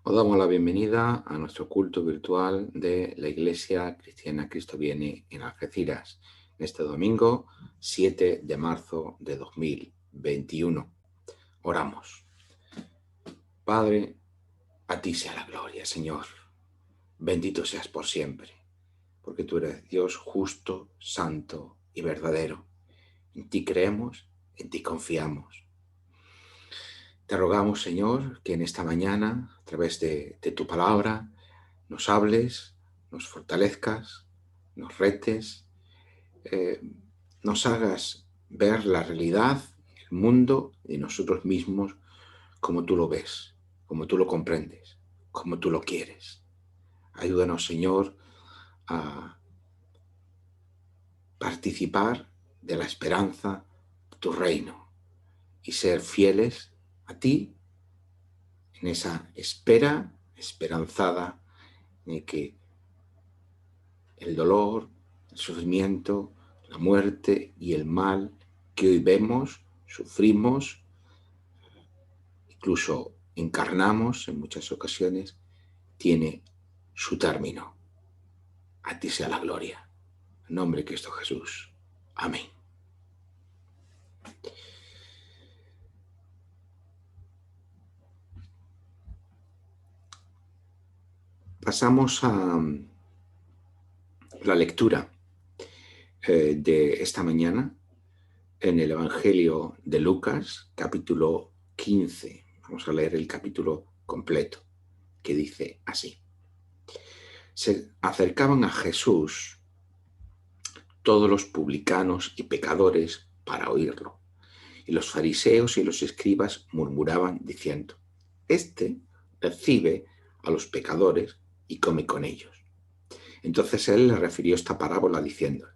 Os damos la bienvenida a nuestro culto virtual de la Iglesia Cristiana Cristo Viene en Algeciras, este domingo 7 de marzo de 2021. Oramos. Padre, a ti sea la gloria, Señor. Bendito seas por siempre, porque tú eres Dios justo, santo y verdadero. En ti creemos, en ti confiamos. Te rogamos, Señor, que en esta mañana, a través de tu palabra, nos hables, nos fortalezcas, nos retes, eh, nos hagas ver la realidad, el mundo y nosotros mismos como tú lo ves, como tú lo comprendes, como tú lo quieres. Ayúdanos, Señor, a participar de la esperanza de tu reino y ser fieles a ti en esa espera esperanzada en que el dolor, el sufrimiento, la muerte y el mal que hoy vemos, sufrimos, incluso encarnamos en muchas ocasiones, tiene su término. A ti sea la gloria. En nombre de Cristo Jesús. Amén. Pasamos a la lectura de esta mañana en el Evangelio de Lucas, capítulo 15. Vamos a leer el capítulo completo, que dice así. Se acercaban a Jesús todos los publicanos y pecadores para oírlo, y los fariseos y los escribas murmuraban diciendo: Este recibe a los pecadores y come con ellos. Entonces él les refirió esta parábola diciendo: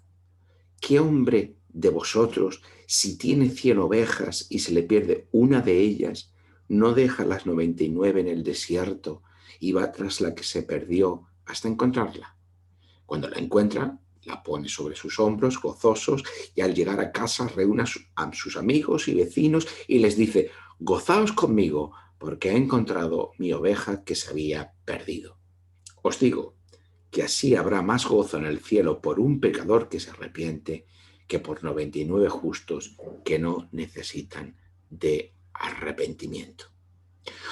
¿Qué hombre de vosotros, si tiene 100 ovejas y se le pierde una de ellas, no deja las 99 en el desierto y va tras la que se perdió hasta encontrarla? Cuando la encuentra, la pone sobre sus hombros gozosos y al llegar a casa reúne a sus amigos y vecinos y les dice: Gozaos conmigo porque he encontrado mi oveja que se había perdido. Os digo que así habrá más gozo en el cielo por un pecador que se arrepiente que por 99 justos que no necesitan de arrepentimiento.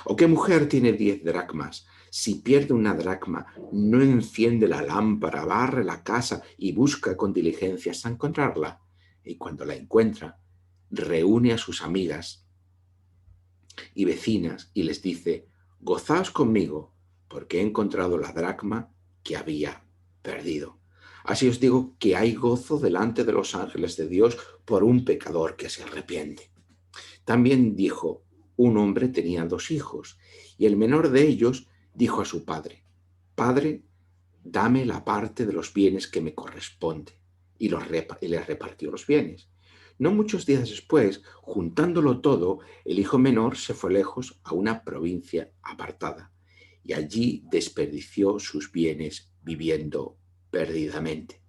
¿O qué mujer tiene 10 dracmas? Si pierde una dracma, no enciende la lámpara, barre la casa y busca con diligencia hasta encontrarla. Y cuando la encuentra, reúne a sus amigas y vecinas y les dice: Gozaos conmigo, porque he encontrado la dracma que había perdido. Así os digo que hay gozo delante de los ángeles de Dios por un pecador que se arrepiente. También dijo: un hombre tenía 2 hijos, y el menor de ellos dijo a su padre: Padre, dame la parte de los bienes que me corresponde. Y les repartió los bienes. No muchos días después, juntándolo todo, el hijo menor se fue lejos a una provincia apartada, y allí desperdició sus bienes viviendo perdidamente.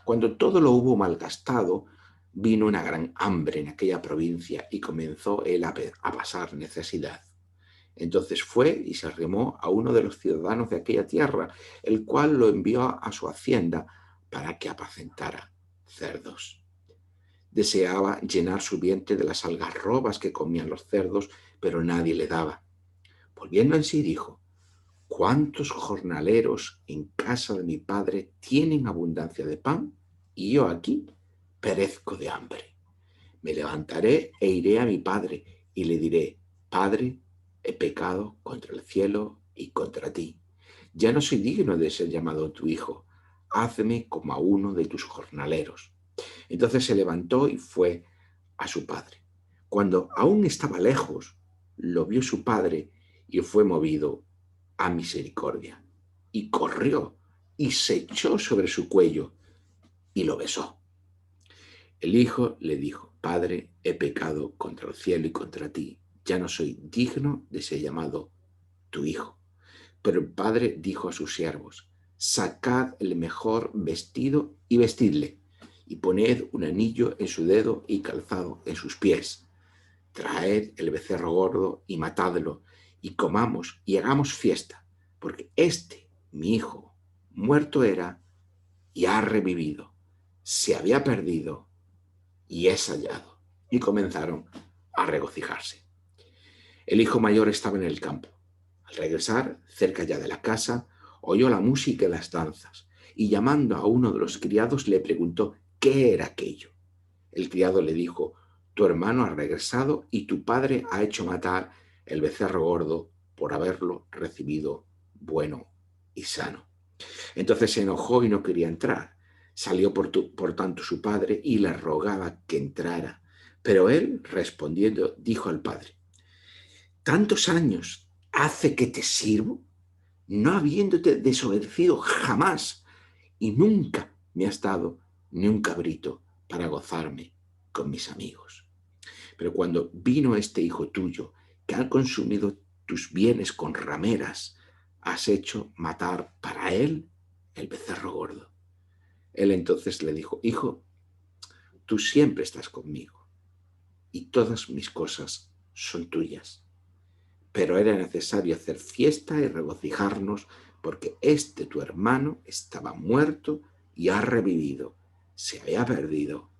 Cuando todo lo hubo malgastado, vino una gran hambre en aquella provincia y comenzó él a pasar necesidad. Entonces fue y se arrimó a uno de los ciudadanos de aquella tierra, el cual lo envió a su hacienda para que apacentara cerdos. Deseaba llenar su vientre de las algarrobas que comían los cerdos, pero nadie le daba. Volviendo en sí dijo: ¿Cuántos jornaleros en casa de mi padre tienen abundancia de pan? Y yo aquí perezco de hambre. Me levantaré e iré a mi padre y le diré: Padre, he pecado contra el cielo y contra ti. Ya no soy digno de ser llamado tu hijo. Hazme como a uno de tus jornaleros. Entonces se levantó y fue a su padre. Cuando aún estaba lejos, lo vio su padre y fue movido a misericordia. Y corrió y se echó sobre su cuello y lo besó. El hijo le dijo: Padre, he pecado contra el cielo y contra ti. Ya no soy digno de ser llamado tu hijo. Pero el padre dijo a sus siervos: Sacad el mejor vestido y vestidle, y poned un anillo en su dedo y calzado en sus pies. Traed el becerro gordo y matadlo, y comamos y hagamos fiesta, porque mi hijo, muerto era y ha revivido, se había perdido y es hallado. Y comenzaron a regocijarse. El hijo mayor estaba en el campo. Al regresar, cerca ya de la casa, oyó la música y las danzas, y llamando a uno de los criados le preguntó qué era aquello. El criado le dijo: tu hermano ha regresado y tu padre ha hecho matar el becerro gordo por haberlo recibido bueno y sano. Entonces se enojó y no quería entrar. Salió por tanto su padre y le rogaba que entrara. Pero él, respondiendo, dijo al padre: ¿tantos años hace que te sirvo, no habiéndote desobedecido jamás, y nunca me has dado ni un cabrito para gozarme con mis amigos? Pero cuando vino este hijo tuyo, que ha consumido tus bienes con rameras, has hecho matar para él el becerro gordo. Él entonces le dijo: hijo, tú siempre estás conmigo y todas mis cosas son tuyas. Pero era necesario hacer fiesta y regocijarnos, porque tu hermano estaba muerto y ha revivido, se había perdido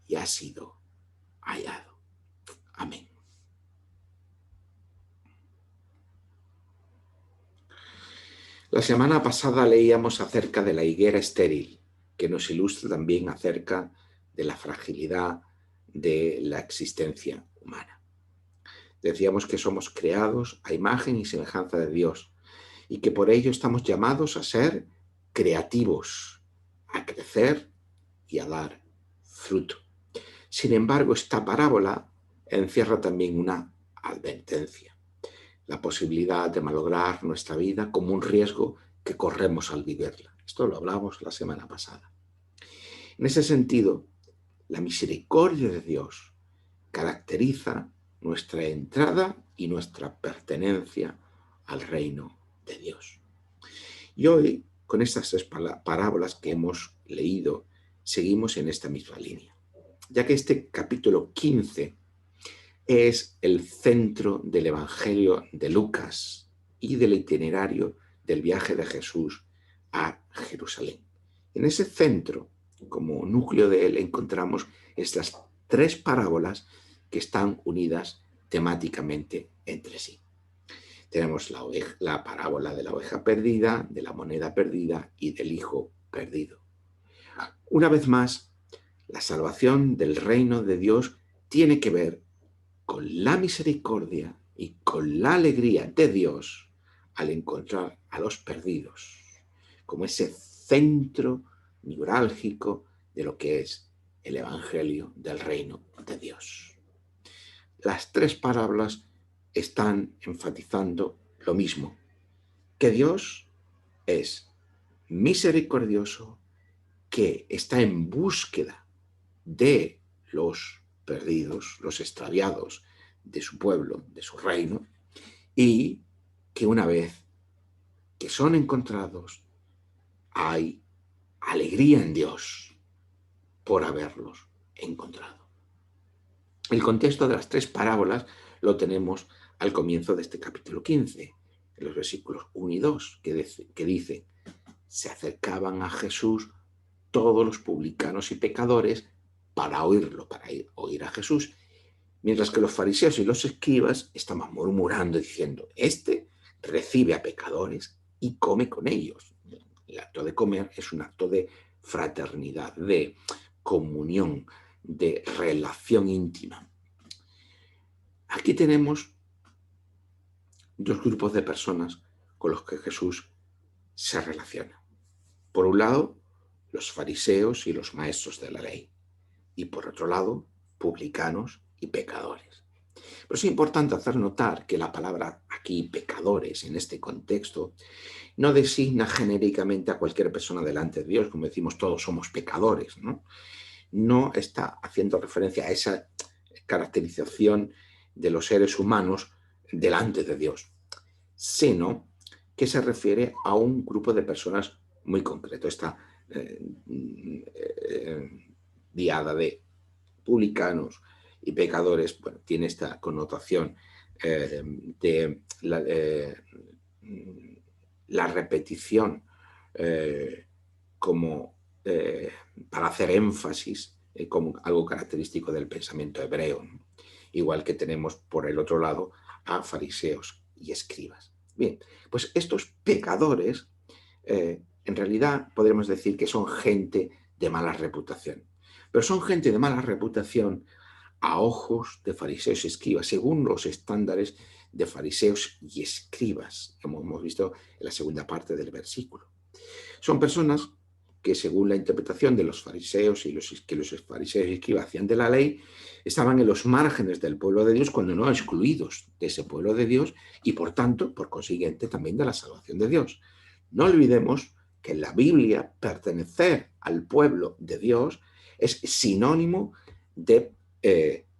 y ha sido hallado. Amén. La semana pasada leíamos acerca de la higuera estéril, que nos ilustra también acerca de la fragilidad de la existencia humana. Decíamos que somos creados a imagen y semejanza de Dios y que por ello estamos llamados a ser creativos, a crecer y a dar fruto. Sin embargo, esta parábola encierra también una advertencia: la posibilidad de malograr nuestra vida como un riesgo que corremos al vivirla. Esto lo hablamos la semana pasada. En ese sentido, la misericordia de Dios caracteriza nuestra entrada y nuestra pertenencia al reino de Dios. Y hoy, con estas tres parábolas que hemos leído, seguimos en esta misma línea, ya que este capítulo 15 es el centro del Evangelio de Lucas y del itinerario del viaje de Jesús a Jerusalén. En ese centro, como núcleo de él, encontramos estas tres parábolas que están unidas temáticamente entre sí. Tenemos la parábola de la oveja perdida, de la moneda perdida y del hijo perdido. Una vez más, la salvación del reino de Dios tiene que ver con la misericordia y con la alegría de Dios al encontrar a los perdidos, como ese centro neurálgico de lo que es el Evangelio del reino de Dios. Las tres parábolas están enfatizando lo mismo, que Dios es misericordioso, que está en búsqueda de los perdidos, los extraviados de su pueblo, de su reino, y que una vez que son encontrados, hay alegría en Dios por haberlos encontrado. El contexto de las tres parábolas lo tenemos al comienzo de este capítulo 15, en los versículos 1 y 2, que dice: se acercaban a Jesús todos los publicanos y pecadores para oírlo, para oír a Jesús, mientras que los fariseos y los escribas estaban murmurando diciendo: este recibe a pecadores y come con ellos. El acto de comer es un acto de fraternidad, de comunión, de relación íntima. Aquí tenemos dos grupos de personas con los que Jesús se relaciona. Por un lado, los fariseos y los maestros de la ley, y por otro lado, publicanos y pecadores. Pero es importante hacer notar que la palabra aquí, pecadores, en este contexto, no designa genéricamente a cualquier persona delante de Dios, como decimos todos somos pecadores, ¿no? No está haciendo referencia a esa caracterización de los seres humanos delante de Dios, sino que se refiere a un grupo de personas muy concreto. Esta diada de publicanos y pecadores, bueno, tiene esta connotación de la repetición como para hacer énfasis como algo característico del pensamiento hebreo, ¿no? Igual que tenemos por el otro lado a fariseos y escribas. Bien, pues estos pecadores en realidad podríamos decir que son gente de mala reputación, pero son gente de mala reputación a ojos de fariseos y escribas, según los estándares de fariseos y escribas, como hemos visto en la segunda parte del versículo. Son personas que, según la interpretación de los fariseos y que los fariseos y escribas hacían de la ley, estaban en los márgenes del pueblo de Dios, cuando no excluidos de ese pueblo de Dios, y por tanto, por consiguiente, también de la salvación de Dios. No olvidemos que en la Biblia pertenecer al pueblo de Dios es sinónimo de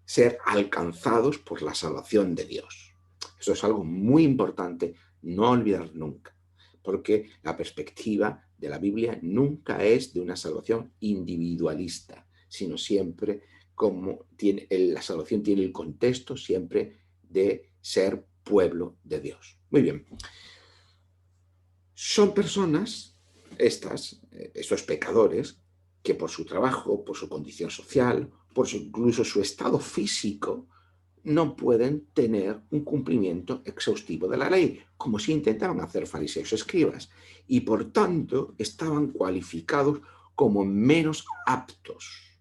ser alcanzados por la salvación de Dios. Eso es algo muy importante, no olvidar nunca, porque la perspectiva de la Biblia nunca es de una salvación individualista, sino siempre como la salvación tiene el contexto siempre de ser pueblo de Dios. Muy bien. Son personas, estos pecadores, que por su trabajo, por su condición social, incluso su estado físico, no pueden tener un cumplimiento exhaustivo de la ley, como si intentaban hacer fariseos escribas, y por tanto estaban cualificados como menos aptos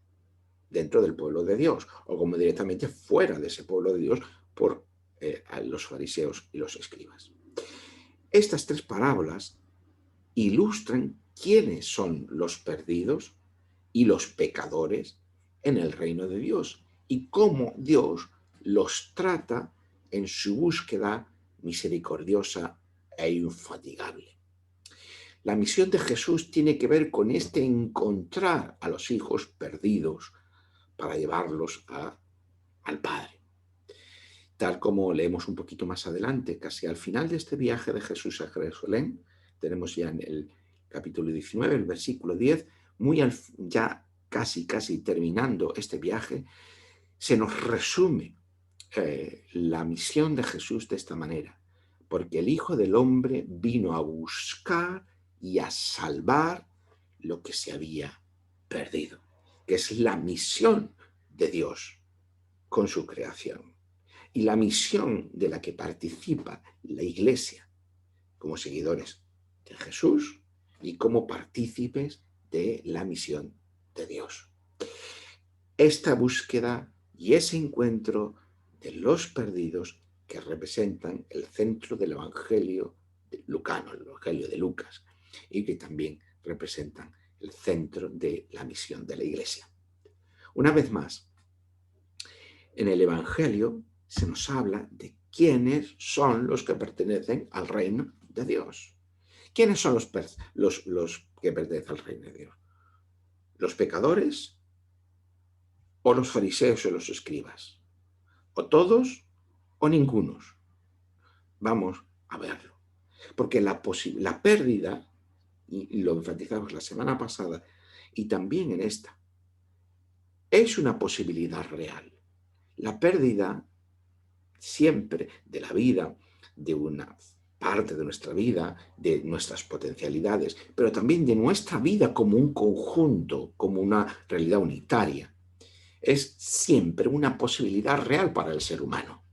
dentro del pueblo de Dios, o como directamente fuera de ese pueblo de Dios por los fariseos y los escribas. Estas tres parábolas ilustran quiénes son los perdidos y los pecadores en el reino de Dios y cómo Dios los trata en su búsqueda misericordiosa e infatigable. La misión de Jesús tiene que ver con encontrar a los hijos perdidos para llevarlos al Padre. Tal como leemos un poquito más adelante, casi al final de este viaje de Jesús a Jerusalén, tenemos ya en el capítulo 19, el versículo 10, ya casi terminando este viaje, se nos resume la misión de Jesús de esta manera, porque el Hijo del Hombre vino a buscar y a salvar lo que se había perdido, que es la misión de Dios con su creación y la misión de la que participa la Iglesia como seguidores de Jesús y como partícipes de la misión de Dios. Esta búsqueda y ese encuentro de los perdidos que representan el centro del Evangelio lucano, el Evangelio de Lucas, y que también representan el centro de la misión de la Iglesia. Una vez más, en el Evangelio se nos habla de quiénes son los que pertenecen al reino de Dios. ¿Quiénes son los que pertenecen al reino de Dios? ¿Los pecadores o los fariseos o los escribas? ¿O todos o ningunos? Vamos a verlo. Porque la pérdida, y lo enfatizamos la semana pasada y también en esta, es una posibilidad real. La pérdida siempre de la vida, de una parte de nuestra vida, de nuestras potencialidades, pero también de nuestra vida como un conjunto, como una realidad unitaria, es siempre una posibilidad real para el ser humano.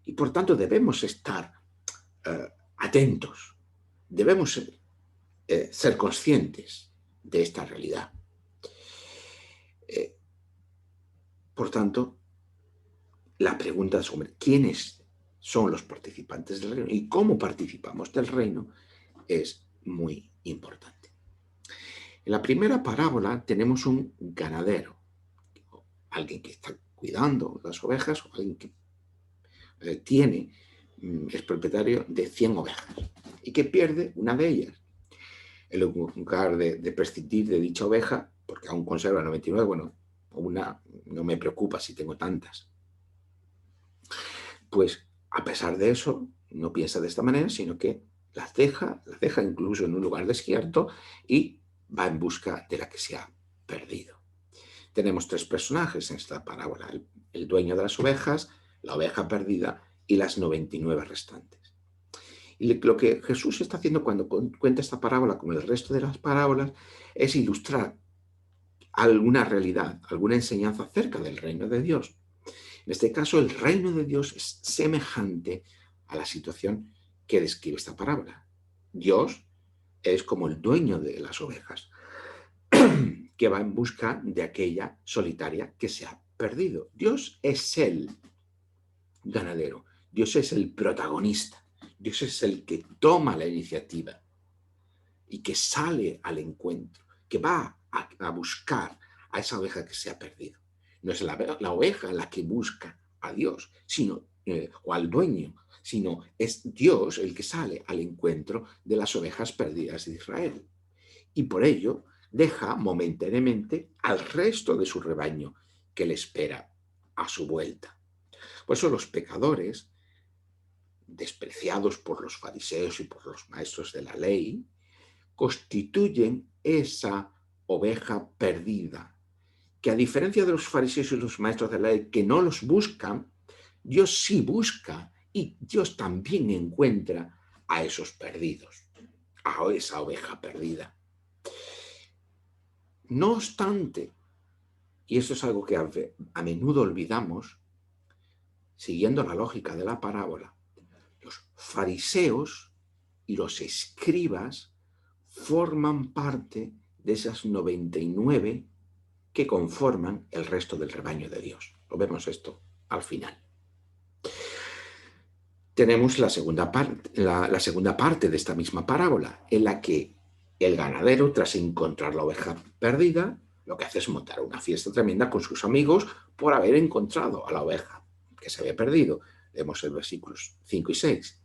Y por tanto debemos estar atentos, debemos ser conscientes de esta realidad. Por tanto, la pregunta sobre quiénes son los participantes del reino y cómo participamos del reino es muy importante. En la primera parábola tenemos un ganadero, alguien que está cuidando las ovejas o alguien que es propietario de 100 ovejas y que pierde una de ellas. En lugar de prescindir de dicha oveja, porque aún conserva 99, bueno, una no me preocupa si tengo tantas. Pues a pesar de eso, no piensa de esta manera, sino que las deja incluso en un lugar desierto y va en busca de la que se ha perdido. Tenemos tres personajes en esta parábola: el dueño de las ovejas, la oveja perdida y las 99 restantes. Y lo que Jesús está haciendo cuando cuenta esta parábola, como el resto de las parábolas, es ilustrar alguna realidad, alguna enseñanza acerca del reino de Dios. En este caso, el reino de Dios es semejante a la situación que describe esta parábola. Dios es como el dueño de las ovejas, que va en busca de aquella solitaria que se ha perdido. Dios es el ganadero, Dios es el protagonista, Dios es el que toma la iniciativa y que sale al encuentro, que va a buscar a esa oveja que se ha perdido. No es la oveja la que busca a Dios, o al dueño, sino es Dios el que sale al encuentro de las ovejas perdidas de Israel. Y por ello deja momentáneamente al resto de su rebaño que le espera a su vuelta. Por eso los pecadores, despreciados por los fariseos y por los maestros de la ley, constituyen esa oveja perdida, que a diferencia de los fariseos y los maestros de la ley que no los buscan, Dios sí busca y Dios también encuentra a esos perdidos, a esa oveja perdida. No obstante, y eso es algo que a menudo olvidamos, siguiendo la lógica de la parábola, los fariseos y los escribas forman parte de esas 99 que conforman el resto del rebaño de Dios. Lo vemos esto al final. Tenemos la segunda parte de esta misma parábola, en la que el ganadero, tras encontrar la oveja perdida, lo que hace es montar una fiesta tremenda con sus amigos por haber encontrado a la oveja que se había perdido. Leemos en versículos 5 y 6.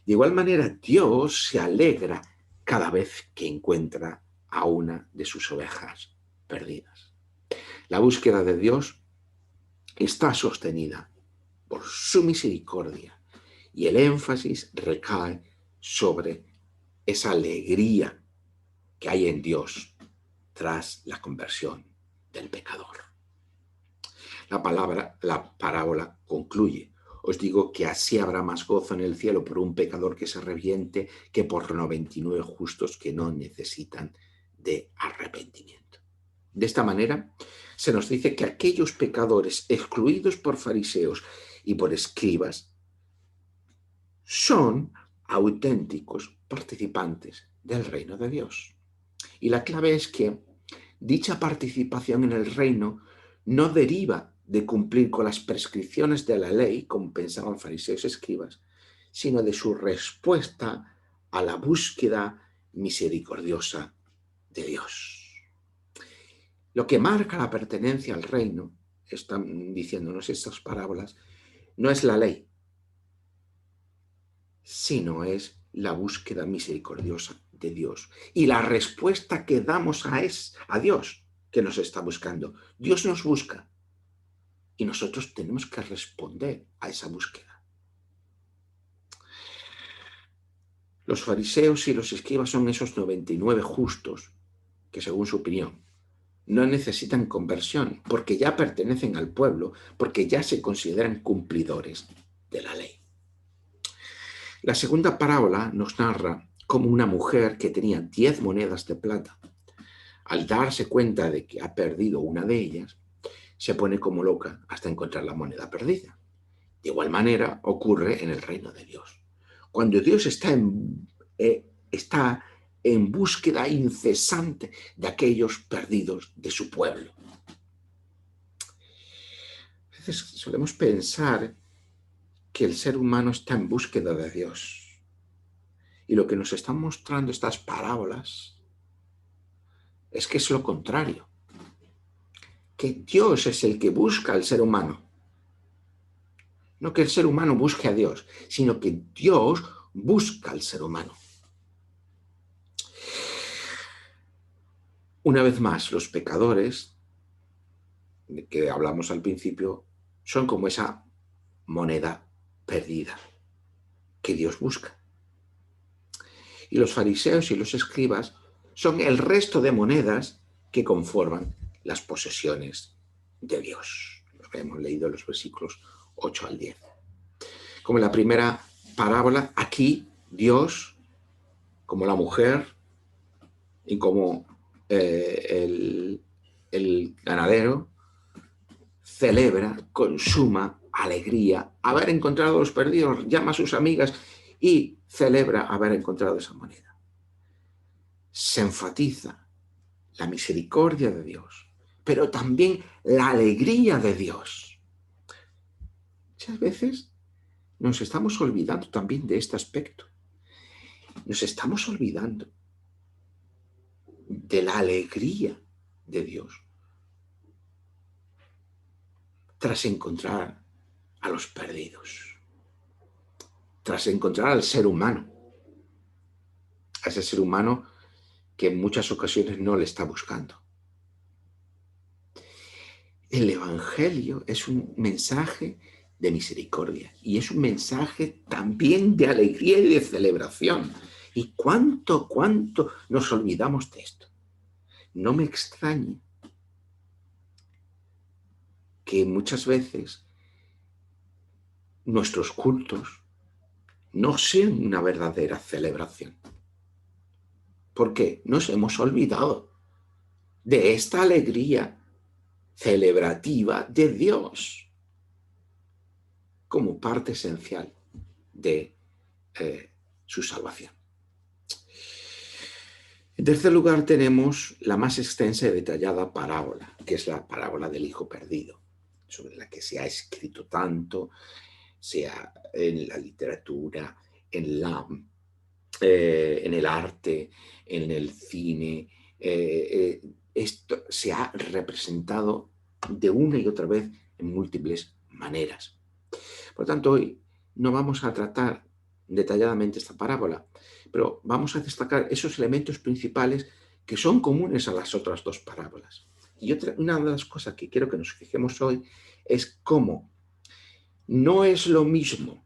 De igual manera, Dios se alegra cada vez que encuentra a una de sus ovejas perdidas. La búsqueda de Dios está sostenida por su misericordia y el énfasis recae sobre esa alegría que hay en Dios tras la conversión del pecador. La parábola concluye: os digo que así habrá más gozo en el cielo por un pecador que se arrepiente que por 99 justos que no necesitan de arrepentimiento. De esta manera, se nos dice que aquellos pecadores excluidos por fariseos y por escribas son auténticos participantes del reino de Dios. Y la clave es que dicha participación en el reino no deriva de cumplir con las prescripciones de la ley, como pensaban fariseos y escribas, sino de su respuesta a la búsqueda misericordiosa de Dios. Lo que marca la pertenencia al reino, están diciéndonos estas parábolas, no es la ley, sino es la búsqueda misericordiosa de Dios y la respuesta que damos a Dios que nos está buscando. Dios nos busca y nosotros tenemos que responder a esa búsqueda. Los fariseos y los escribas son esos 99 justos que, según su opinión, no necesitan conversión porque ya pertenecen al pueblo, porque ya se consideran cumplidores de la ley. La segunda parábola nos narra cómo una mujer que tenía 10 monedas de plata, al darse cuenta de que ha perdido una de ellas, se pone como loca hasta encontrar la moneda perdida. De igual manera ocurre en el reino de Dios. Cuando Dios está en búsqueda incesante de aquellos perdidos de su pueblo. A veces solemos pensar que el ser humano está en búsqueda de Dios. Y lo que nos están mostrando estas parábolas es que es lo contrario. Que Dios es el que busca al ser humano. No que el ser humano busque a Dios, sino que Dios busca al ser humano. Una vez más, los pecadores, de que hablamos al principio, son como esa moneda perdida que Dios busca. Y los fariseos y los escribas son el resto de monedas que conforman las posesiones de Dios. Lo que hemos leído en los versículos 8 al 10. como en la primera parábola, aquí Dios, como la mujer y como el ganadero, celebra con suma alegría haber encontrado a los perdidos, llama a sus amigas y celebra haber encontrado esa moneda. Se enfatiza la misericordia de Dios, pero también la alegría de Dios. Muchas veces nos estamos olvidando también de este aspecto. Nos estamos olvidando de la alegría de Dios tras encontrar a los perdidos, tras encontrar al ser humano, a ese ser humano que en muchas ocasiones no le está buscando. El Evangelio es un mensaje de misericordia y es un mensaje también de alegría y de celebración. ¿Y cuánto nos olvidamos de esto? No me extraña que muchas veces nuestros cultos no sean una verdadera celebración. Porque nos hemos olvidado de esta alegría celebrativa de Dios como parte esencial de su salvación. En tercer lugar, tenemos la más extensa y detallada parábola, que es la parábola del hijo perdido, sobre la que se ha escrito tanto, sea en la literatura, en el arte, en el cine. Esto se ha representado de una y otra vez en múltiples maneras. Por lo tanto, hoy no vamos a tratar detalladamente esta parábola, pero vamos a destacar esos elementos principales que son comunes a las otras dos parábolas. Y una de las cosas que quiero que nos fijemos hoy es cómo no es lo mismo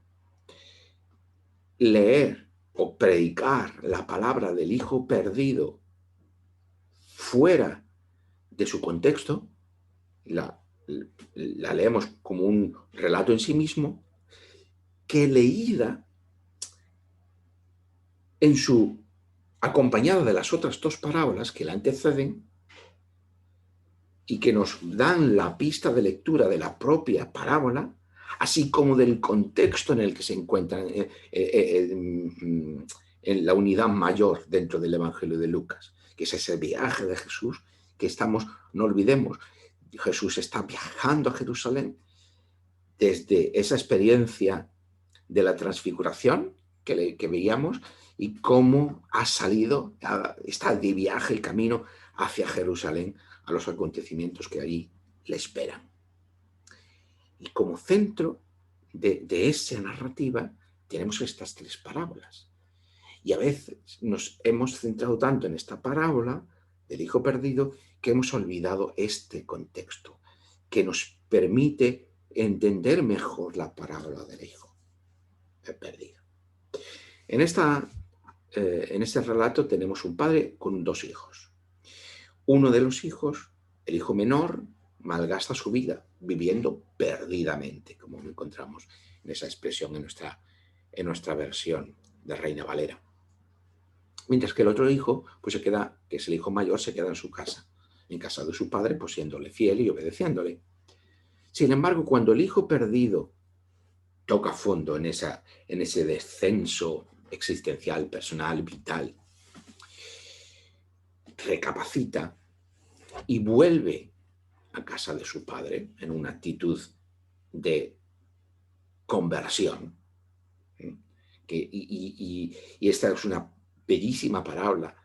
leer o predicar la palabra del hijo perdido fuera de su contexto, la leemos como un relato en sí mismo, que leída acompañada de las otras dos parábolas que la anteceden y que nos dan la pista de lectura de la propia parábola, así como del contexto en el que se encuentran en la unidad mayor dentro del Evangelio de Lucas, que es ese viaje de Jesús que no olvidemos, Jesús está viajando a Jerusalén desde esa experiencia de la transfiguración que veíamos y cómo ha salido, está de viaje el camino hacia Jerusalén a los acontecimientos que allí le esperan. Y como centro de esa narrativa tenemos estas tres parábolas. Y a veces nos hemos centrado tanto en esta parábola del hijo perdido que hemos olvidado este contexto que nos permite entender mejor la parábola del hijo perdido. En este relato tenemos un padre con dos hijos. Uno de los hijos, el hijo menor, malgasta su vida viviendo perdidamente, como encontramos en esa expresión en nuestra versión de Reina Valera. Mientras que el otro hijo, pues que es el hijo mayor, se queda en casa de su padre, pues siéndole fiel y obedeciéndole. Sin embargo, cuando el hijo perdido toca fondo en ese descenso existencial, personal, vital, recapacita y vuelve a casa de su padre en una actitud de conversión. Y esta es una bellísima parábola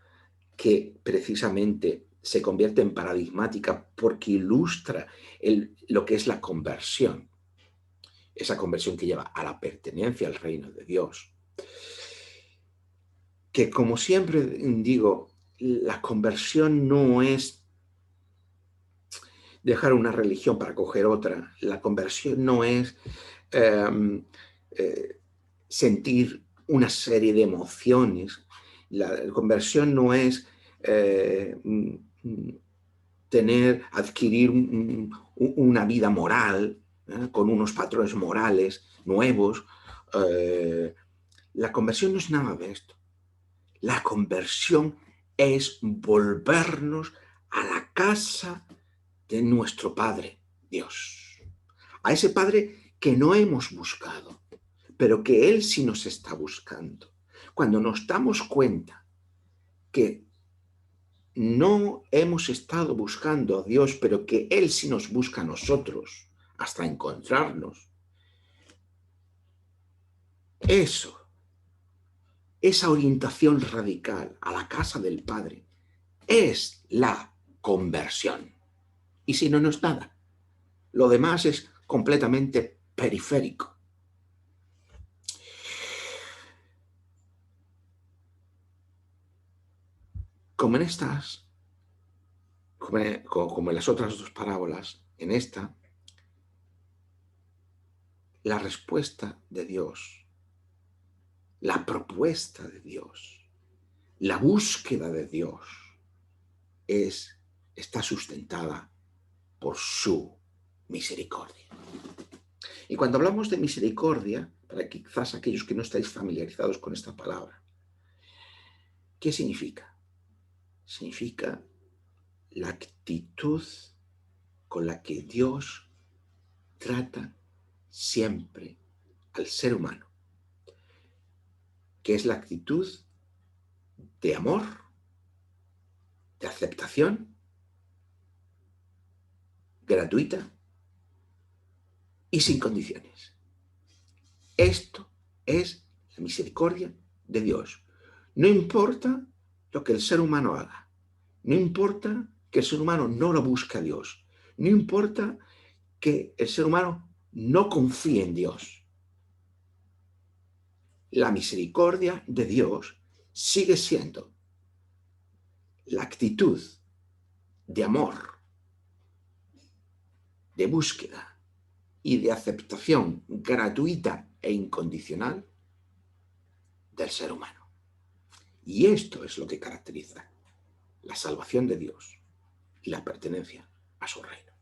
que precisamente se convierte en paradigmática porque ilustra lo que es la conversión, esa conversión que lleva a la pertenencia al reino de Dios. Que como siempre digo, la conversión no es dejar una religión para coger otra. La conversión no es sentir una serie de emociones. La conversión no es adquirir una vida moral con unos patrones morales nuevos La conversión no es nada de esto. La conversión es volvernos a la casa de nuestro Padre, Dios. A ese Padre que no hemos buscado, pero que Él sí nos está buscando. Cuando nos damos cuenta que no hemos estado buscando a Dios, pero que Él sí nos busca a nosotros hasta encontrarnos, esa orientación radical a la casa del Padre es la conversión. Y si no, no es nada. Lo demás es completamente periférico. Como en estas, como en las otras dos parábolas, en esta, la respuesta de Dios, la propuesta de Dios, la búsqueda de Dios está sustentada por su misericordia. Y cuando hablamos de misericordia, para quizás aquellos que no estáis familiarizados con esta palabra, ¿qué significa? Significa la actitud con la que Dios trata siempre al ser humano, que es la actitud de amor, de aceptación, gratuita y sin condiciones. Esto es la misericordia de Dios. No importa lo que el ser humano haga, no importa que el ser humano no lo busque a Dios, no importa que el ser humano no confíe en Dios. La misericordia de Dios sigue siendo la actitud de amor, de búsqueda y de aceptación gratuita e incondicional del ser humano. Y esto es lo que caracteriza la salvación de Dios y la pertenencia a su reino.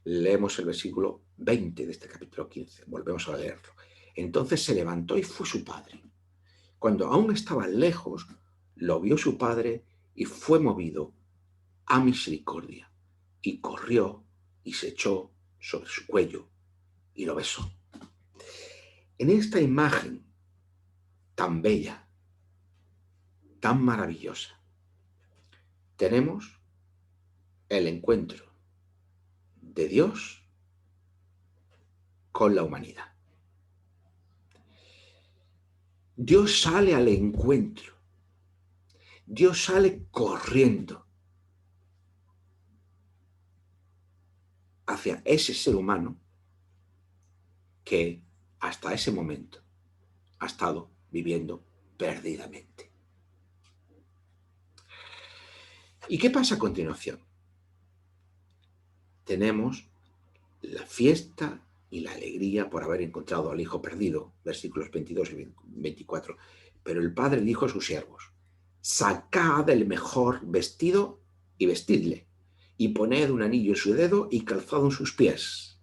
Leemos el versículo 20 de este capítulo 15. Volvemos a leerlo. Entonces se levantó y fue su padre. Cuando aún estaba lejos, lo vio su padre y fue movido a misericordia. Y corrió y se echó sobre su cuello y lo besó. En esta imagen tan bella, tan maravillosa, tenemos el encuentro de Dios con la humanidad. Dios sale al encuentro. Dios sale corriendo hacia ese ser humano que hasta ese momento ha estado viviendo perdidamente. ¿Y qué pasa a continuación? Tenemos la fiesta y la alegría por haber encontrado al hijo perdido, versículos 22 y 24. Pero el padre dijo a sus siervos: sacad el mejor vestido y vestidle, y poned un anillo en su dedo y calzado en sus pies.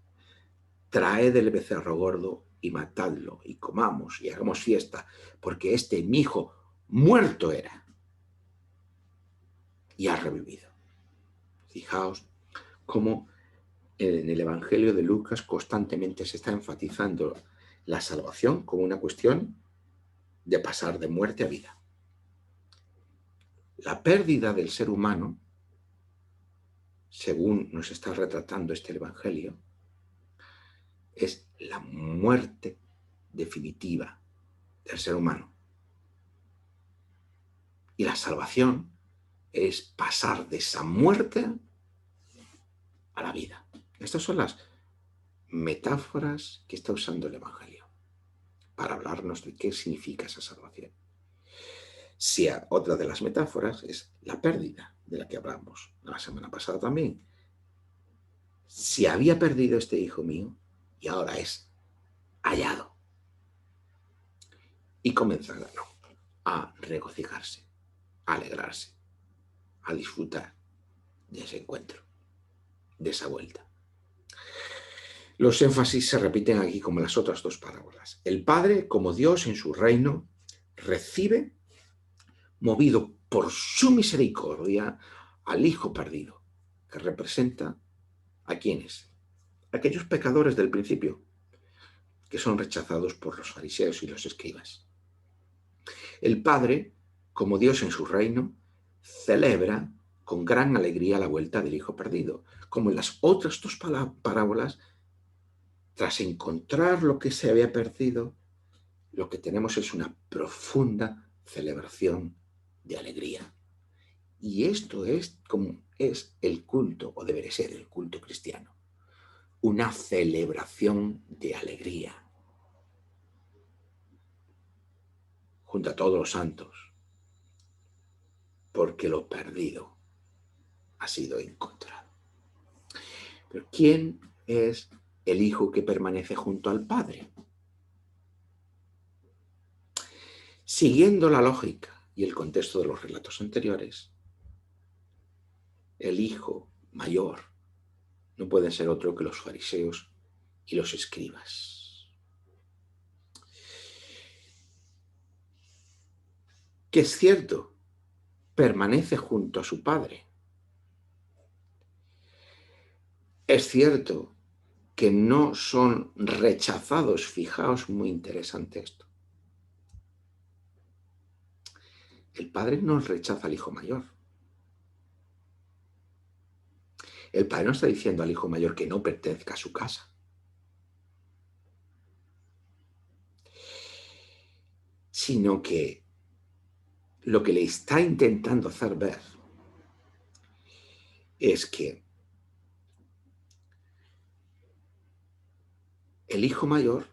Traed el becerro gordo y matadlo, y comamos y hagamos fiesta, porque mi hijo muerto era y ha revivido. Fijaos cómo en el Evangelio de Lucas constantemente se está enfatizando la salvación como una cuestión de pasar de muerte a vida. La pérdida del ser humano, según nos está retratando este Evangelio, es la muerte definitiva del ser humano. Y la salvación es pasar de esa muerte a la vida. Estas son las metáforas que está usando el Evangelio para hablarnos de qué significa esa salvación. Si otra de las metáforas es la pérdida de la que hablamos la semana pasada también. Si había perdido este hijo mío y ahora es hallado. Y comenzarán a regocijarse, a alegrarse, a disfrutar de ese encuentro, de esa vuelta. Los énfasis se repiten aquí como en las otras dos parábolas. El Padre, como Dios en su reino, recibe, movido por su misericordia, al Hijo perdido, que representa ¿a quiénes? Aquellos pecadores del principio, que son rechazados por los fariseos y los escribas. El Padre, como Dios en su reino, celebra con gran alegría la vuelta del Hijo perdido. Como en las otras dos parábolas, tras encontrar lo que se había perdido, lo que tenemos es una profunda celebración de alegría. Y esto es como es el culto, o debería ser el culto cristiano. Una celebración de alegría junto a todos los santos, porque lo perdido ha sido encontrado. Pero ¿quién es el Hijo que permanece junto al Padre? Siguiendo la lógica y el contexto de los relatos anteriores, el Hijo mayor no puede ser otro que los fariseos y los escribas. Que es cierto, permanece junto a su Padre. Es cierto que no son rechazados. Fijaos, muy interesante esto. El Padre no rechaza al Hijo mayor. El Padre no está diciendo al Hijo mayor que no pertenezca a su casa. Sino que lo que le está intentando hacer ver es que el Hijo mayor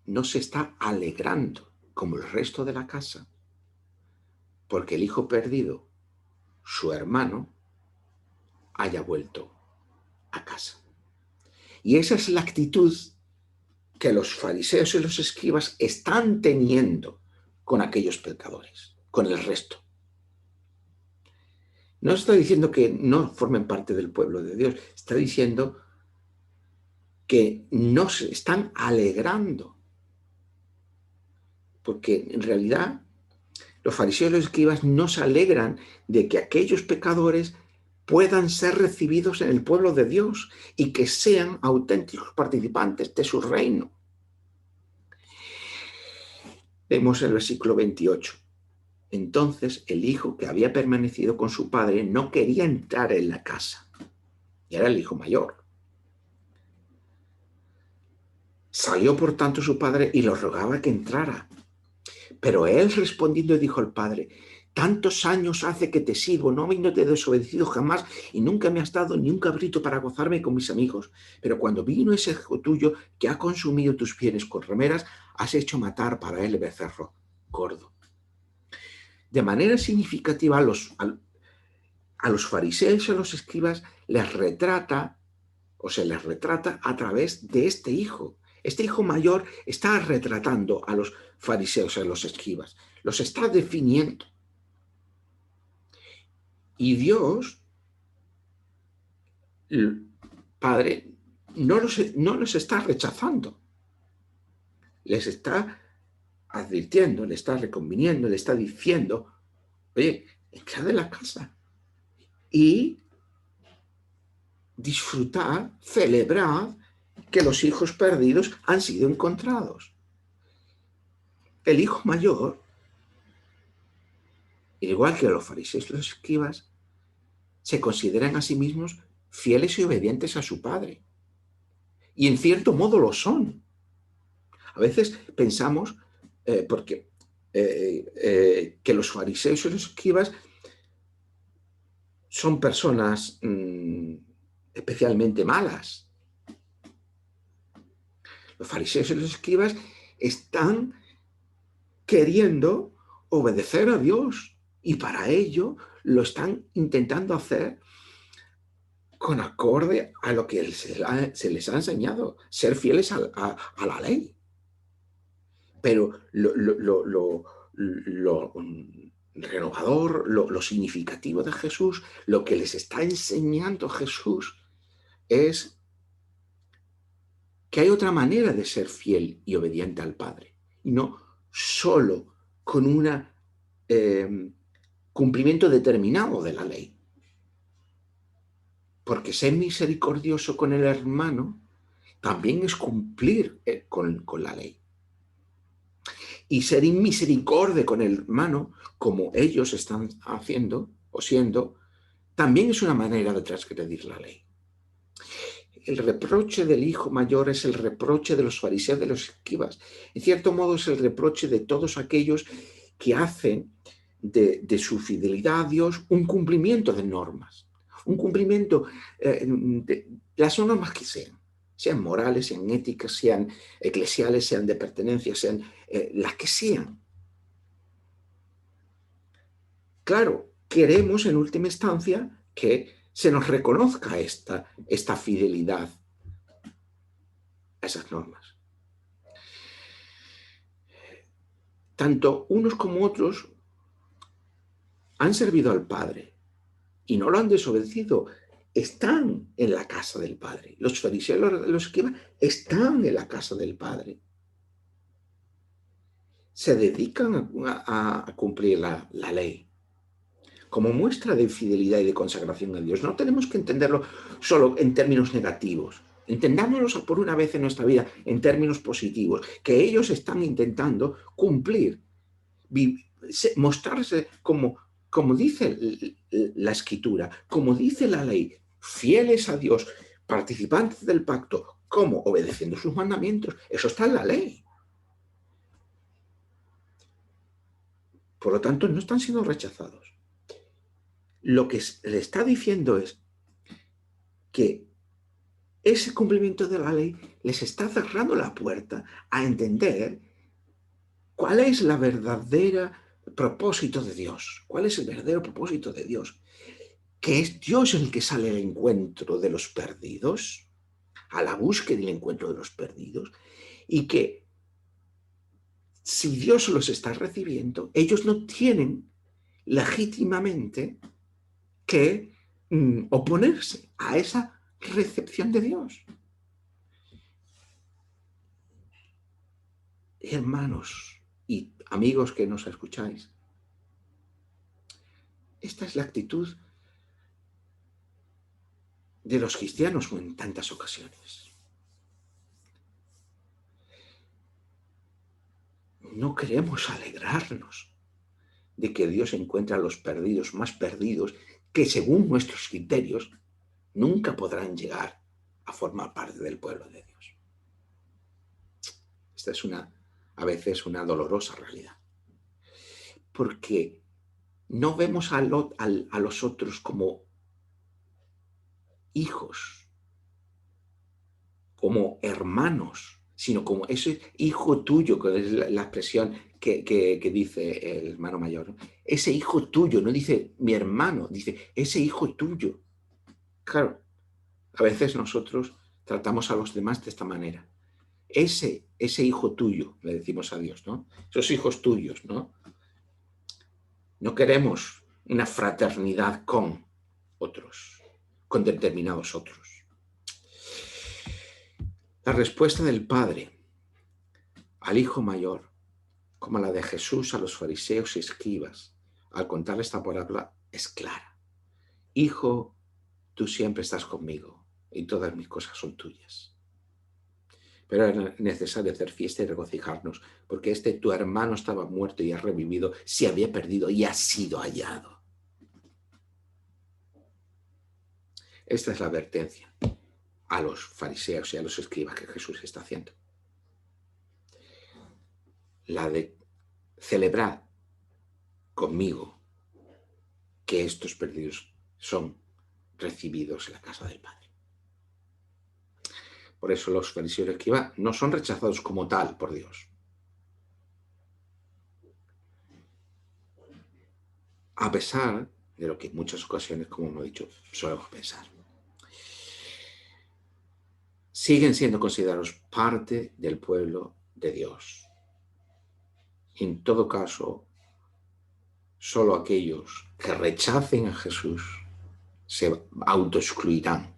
no se está alegrando como el resto de la casa, porque el hijo perdido, su hermano, haya vuelto a casa. Y esa es la actitud que los fariseos y los escribas están teniendo con aquellos pecadores, con el resto. No está diciendo que no formen parte del pueblo de Dios, está diciendo que no se están alegrando, porque en realidad los fariseos y los escribas no se alegran de que aquellos pecadores puedan ser recibidos en el pueblo de Dios y que sean auténticos participantes de su reino. Vemos el versículo 28. Entonces el hijo que había permanecido con su padre no quería entrar en la casa. Y era el hijo mayor. Salió por tanto su padre y lo rogaba que entrara. Pero él respondiendo dijo al padre: tantos años hace que te sirvo, no habiéndote desobedecido jamás, y nunca me has dado ni un cabrito para gozarme con mis amigos. Pero cuando vino ese hijo tuyo que ha consumido tus bienes con rameras, has hecho matar para él el becerro gordo. De manera significativa a los fariseos y a los escribas les retrata, o se les retrata a través de este hijo. Este hijo mayor está retratando a los fariseos y a los escribas, los está definiendo. Y Dios, el Padre, no los está rechazando, les está advirtiendo, le está reconviniendo, le está diciendo: oye, entrad de la casa y disfrutad, celebrad que los hijos perdidos han sido encontrados. El hijo mayor, igual que los fariseos y los escribas, se consideran a sí mismos fieles y obedientes a su padre. Y en cierto modo lo son. A veces pensamos, que los fariseos y los escribas son personas especialmente malas. Los fariseos y los escribas están queriendo obedecer a Dios y para ello lo están intentando hacer con acorde a lo que se les ha enseñado, ser fieles a la ley. Pero lo renovador, lo significativo de Jesús, lo que les está enseñando Jesús es que hay otra manera de ser fiel y obediente al Padre, y no solo con un cumplimiento determinado de la ley. Porque ser misericordioso con el hermano también es cumplir con la ley. Y ser inmisericordia con el hermano, como ellos están haciendo o siendo, también es una manera de transgredir la ley. El reproche del hijo mayor es el reproche de los fariseos, de los escribas. En cierto modo es el reproche de todos aquellos que hacen de su fidelidad a Dios un cumplimiento de normas, un cumplimiento de las normas que sean morales, sean éticas, sean eclesiales, sean de pertenencia, sean las que sean. Claro, queremos en última instancia que se nos reconozca esta fidelidad a esas normas. Tanto unos como otros han servido al Padre y no lo han desobedecido. Están en la casa del Padre. Los fariseos, los escribas, están en la casa del Padre. Se dedican a cumplir la ley como muestra de fidelidad y de consagración a Dios. No tenemos que entenderlo solo en términos negativos. Entendámoslo por una vez en nuestra vida en términos positivos, que ellos están intentando cumplir, mostrarse como dice la Escritura, como dice la ley, fieles a Dios, participantes del pacto, como obedeciendo sus mandamientos. Eso está en la ley. Por lo tanto, no están siendo rechazados. Lo que le está diciendo es que ese cumplimiento de la ley les está cerrando la puerta a entender cuál es la verdadera propósito de Dios, cuál es el verdadero propósito de Dios, que es Dios el que sale al encuentro de los perdidos, a la búsqueda y el encuentro de los perdidos, y que si Dios los está recibiendo, ellos no tienen legítimamente que oponerse a esa recepción de Dios. Hermanos y amigos que nos escucháis, esta es la actitud de los cristianos en tantas ocasiones. No queremos alegrarnos de que Dios encuentra a los perdidos más perdidos que según nuestros criterios nunca podrán llegar a formar parte del pueblo de Dios. Esta es a veces una dolorosa realidad. Porque no vemos a los otros como hijos, como hermanos, sino como ese hijo tuyo, que es la expresión que dice el hermano mayor. Ese hijo tuyo, no dice mi hermano, dice ese hijo tuyo. Claro, a veces nosotros tratamos a los demás de esta manera. Ese hijo tuyo, le decimos a Dios, ¿no? Esos hijos tuyos, ¿no? No queremos una fraternidad con otros, con determinados otros. La respuesta del Padre al hijo mayor, como la de Jesús a los fariseos y escribas, al contar esta parábola, es clara. Hijo, tú siempre estás conmigo y todas mis cosas son tuyas. Pero era necesario hacer fiesta y regocijarnos, porque tu hermano estaba muerto y ha revivido, se había perdido y ha sido hallado. Esta es la advertencia a los fariseos y a los escribas que Jesús está haciendo. La de celebrar conmigo que estos perdidos son recibidos en la casa del Padre. Por eso los fariseos y escribas no son rechazados como tal por Dios. A pesar de lo que en muchas ocasiones, como hemos dicho, solemos pensar. Siguen siendo considerados parte del pueblo de Dios. En todo caso, solo aquellos que rechacen a Jesús se autoexcluirán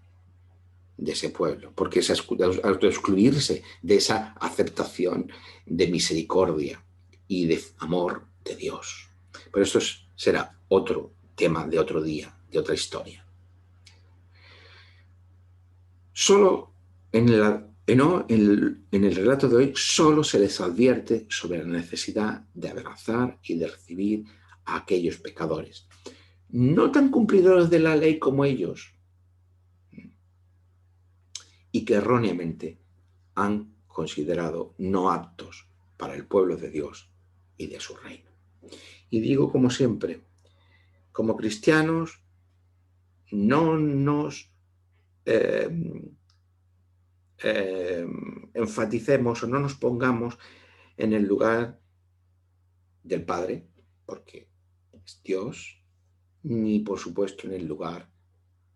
de ese pueblo, porque es autoexcluirse de esa aceptación de misericordia y de amor de Dios. Pero esto será otro tema de otro día, de otra historia. Solo en el relato de hoy solo se les advierte sobre la necesidad de abrazar y de recibir a aquellos pecadores, no tan cumplidores de la ley como ellos, y que erróneamente han considerado no aptos para el pueblo de Dios y de su reino. Y digo, como siempre, como cristianos, no nos enfaticemos o no nos pongamos en el lugar del Padre, porque es Dios, ni por supuesto en el lugar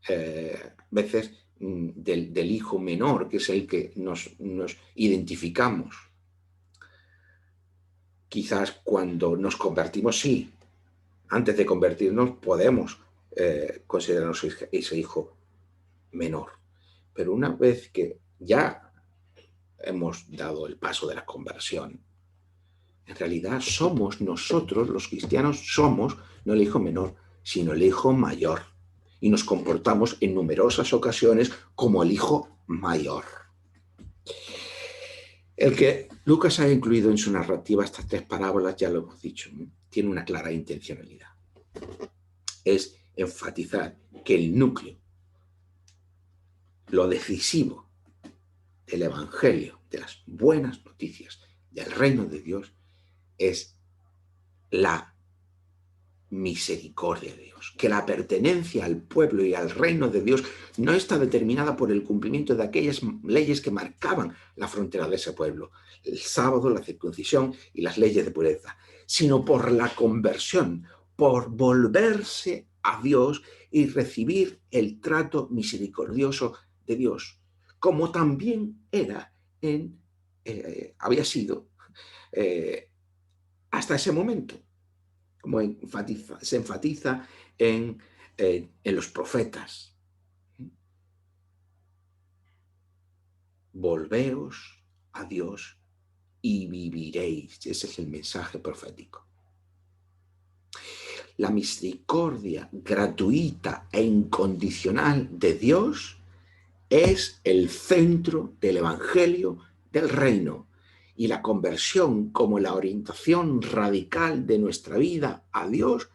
a veces del hijo menor, que es el que nos identificamos. Quizás cuando nos convertimos, sí, antes de convertirnos podemos considerarnos ese hijo menor. Pero una vez que ya hemos dado el paso de la conversión, en realidad somos nosotros, los cristianos, somos no el hijo menor, sino el hijo mayor. Y nos comportamos en numerosas ocasiones como el hijo mayor. El que Lucas ha incluido en su narrativa estas 3 parábolas, ya lo hemos dicho, ¿no? Tiene una clara intencionalidad. Es enfatizar que el núcleo, lo decisivo del Evangelio, de las buenas noticias del reino de Dios, es la misericordia de Dios, que la pertenencia al pueblo y al reino de Dios no está determinada por el cumplimiento de aquellas leyes que marcaban la frontera de ese pueblo, el sábado, la circuncisión y las leyes de pureza, sino por la conversión, por volverse a Dios y recibir el trato misericordioso de Dios, como también había sido hasta ese momento, como se enfatiza en los profetas. Volveos a Dios y viviréis. Ese es el mensaje profético. La misericordia gratuita e incondicional de Dios es el centro del Evangelio del Reino, y la conversión como la orientación radical de nuestra vida a Dios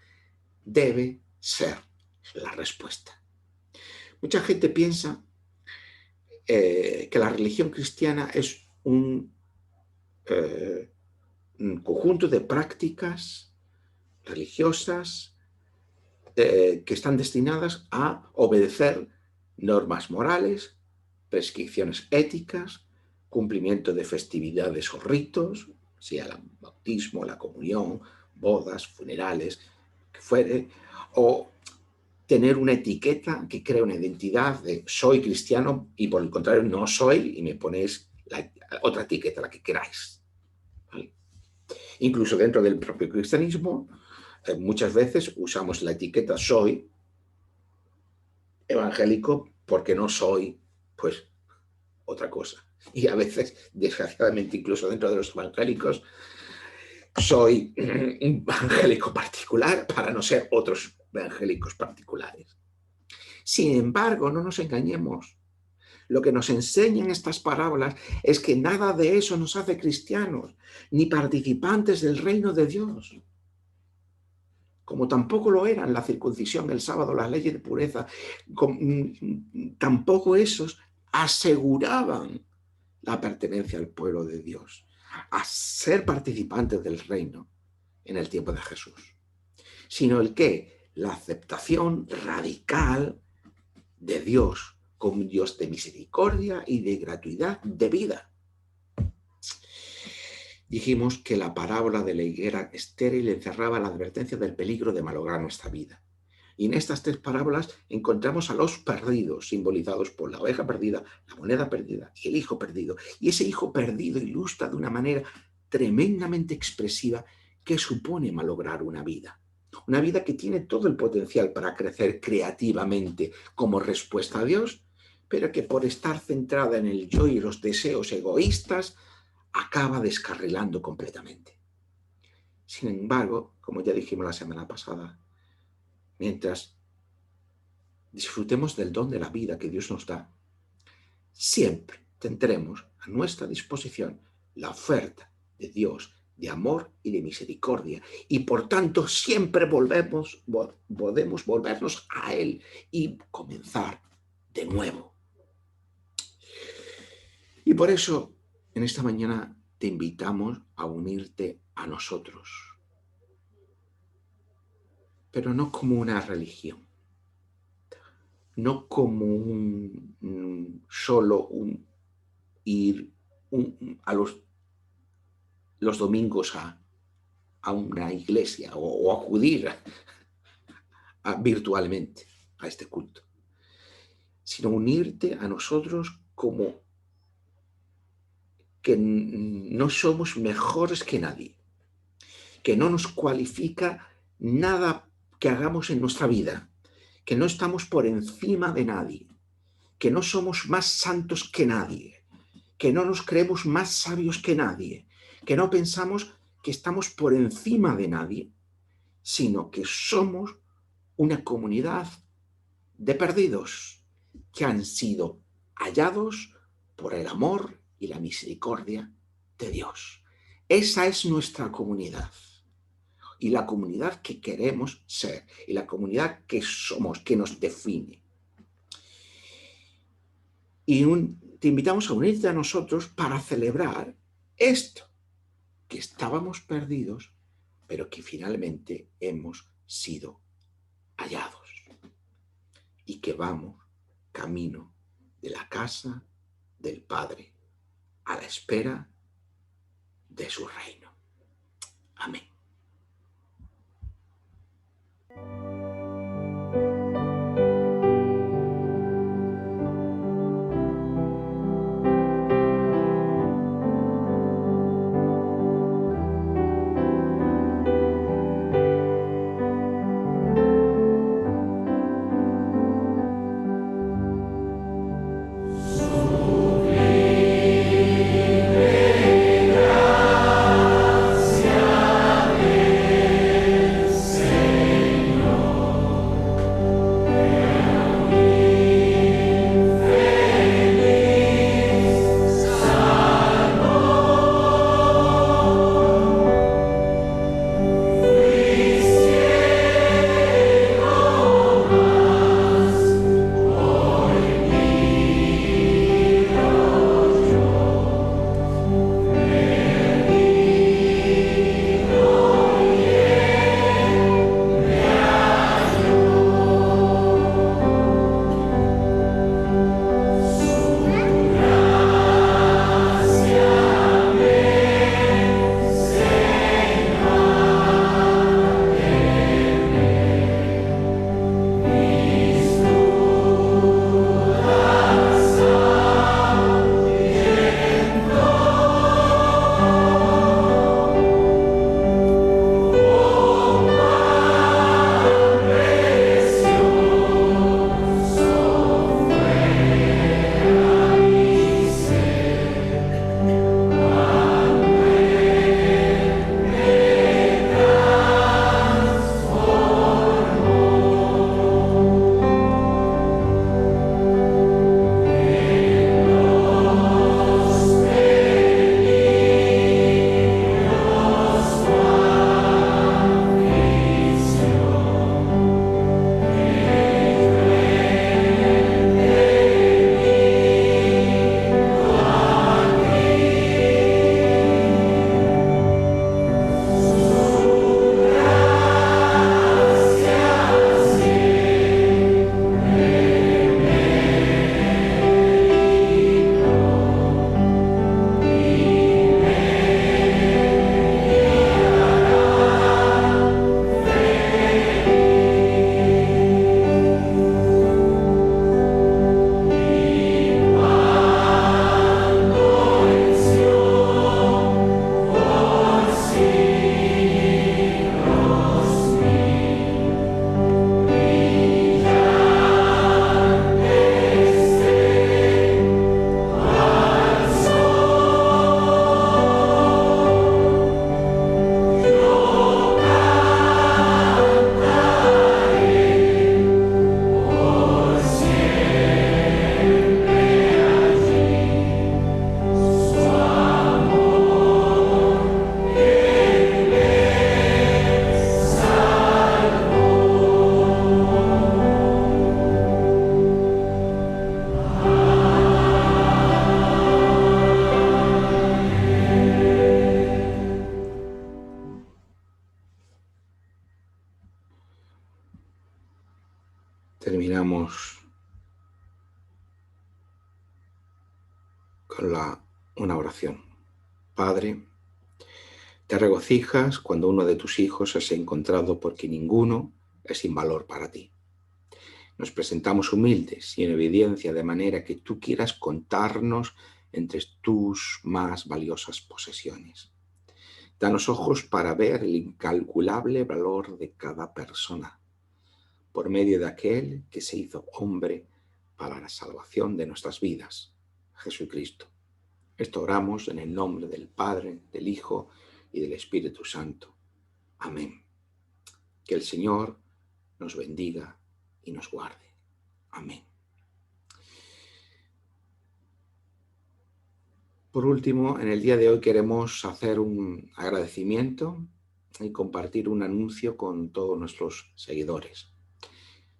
debe ser la respuesta. Mucha gente piensa que la religión cristiana es un conjunto de prácticas religiosas que están destinadas a obedecer normas morales, prescripciones éticas, cumplimiento de festividades o ritos, sea el bautismo, la comunión, bodas, funerales, que fuere, o tener una etiqueta que crea una identidad de soy cristiano y por el contrario no soy, y me ponéis otra etiqueta, la que queráis. ¿Vale? Incluso dentro del propio cristianismo, muchas veces usamos la etiqueta soy evangélico porque no soy, pues, otra cosa. Y a veces, desgraciadamente, incluso dentro de los evangélicos, soy un evangélico particular para no ser otros evangélicos particulares. Sin embargo, no nos engañemos. Lo que nos enseñan estas parábolas es que nada de eso nos hace cristianos, ni participantes del reino de Dios. Como tampoco lo eran la circuncisión, el sábado, las leyes de pureza, tampoco esos aseguraban la pertenencia al pueblo de Dios, a ser participantes del reino en el tiempo de Jesús, sino el que la aceptación radical de Dios como un Dios de misericordia y de gratuidad de vida. Dijimos que la parábola de la higuera estéril encerraba la advertencia del peligro de malograr nuestra vida. Y en estas 3 parábolas encontramos a los perdidos, simbolizados por la oveja perdida, la moneda perdida y el hijo perdido. Y ese hijo perdido ilustra de una manera tremendamente expresiva qué supone malograr una vida. Una vida que tiene todo el potencial para crecer creativamente como respuesta a Dios, pero que por estar centrada en el yo y los deseos egoístas, acaba descarrilando completamente. Sin embargo, como ya dijimos la semana pasada, mientras disfrutemos del don de la vida que Dios nos da, siempre tendremos a nuestra disposición la oferta de Dios de amor y de misericordia, y por tanto siempre podemos volvernos a Él y comenzar de nuevo. Y por eso, en esta mañana te invitamos a unirte a nosotros, pero no como una religión, no como solo ir a los domingos a una iglesia o acudir virtualmente a este culto, sino unirte a nosotros como que no somos mejores que nadie, que no nos cualifica nada que hagamos en nuestra vida, que no estamos por encima de nadie, que no somos más santos que nadie, que no nos creemos más sabios que nadie, que no pensamos que estamos por encima de nadie, sino que somos una comunidad de perdidos que han sido hallados por el amor y la misericordia de Dios. Esa es nuestra comunidad, y la comunidad que queremos ser, y la comunidad que somos, que nos define. Y te invitamos a unirte a nosotros para celebrar esto, que estábamos perdidos, pero que finalmente hemos sido hallados, y que vamos camino de la casa del Padre a la espera de su reino. Amén. terminamos con una oración. Padre, te regocijas cuando uno de tus hijos es encontrado porque ninguno es sin valor para ti. Nos presentamos humildes y en obediencia de manera que tú quieras contarnos entre tus más valiosas posesiones. Danos ojos para ver el incalculable valor de cada persona, por medio de aquel que se hizo hombre para la salvación de nuestras vidas, Jesucristo. Esto oramos en el nombre del Padre, del Hijo y del Espíritu Santo. Amén. Que el Señor nos bendiga y nos guarde. Amén. Por último, en el día de hoy queremos hacer un agradecimiento y compartir un anuncio con todos nuestros seguidores.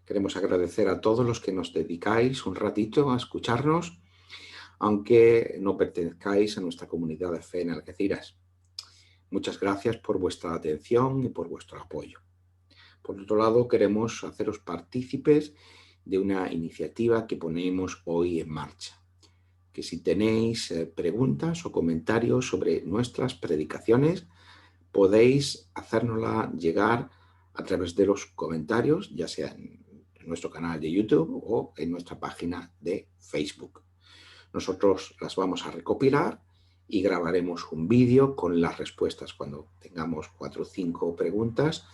Queremos agradecer a todos los que nos dedicáis un ratito a escucharnos, aunque no pertenezcáis a nuestra comunidad de fe en Algeciras. Muchas gracias por vuestra atención y por vuestro apoyo. Por otro lado, queremos haceros partícipes de una iniciativa que ponemos hoy en marcha. Que si tenéis preguntas o comentarios sobre nuestras predicaciones, podéis hacérnosla llegar a través de los comentarios, ya sea en nuestro canal de YouTube o en nuestra página de Facebook. Nosotros las vamos a recopilar y grabaremos un vídeo con las respuestas. Cuando tengamos 4 o 5 preguntas,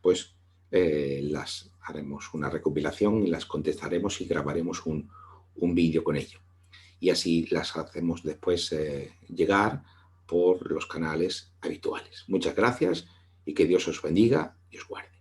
pues las haremos una recopilación y las contestaremos y grabaremos un vídeo con ello. Y así las hacemos después llegar por los canales habituales. Muchas gracias y que Dios os bendiga y os guarde.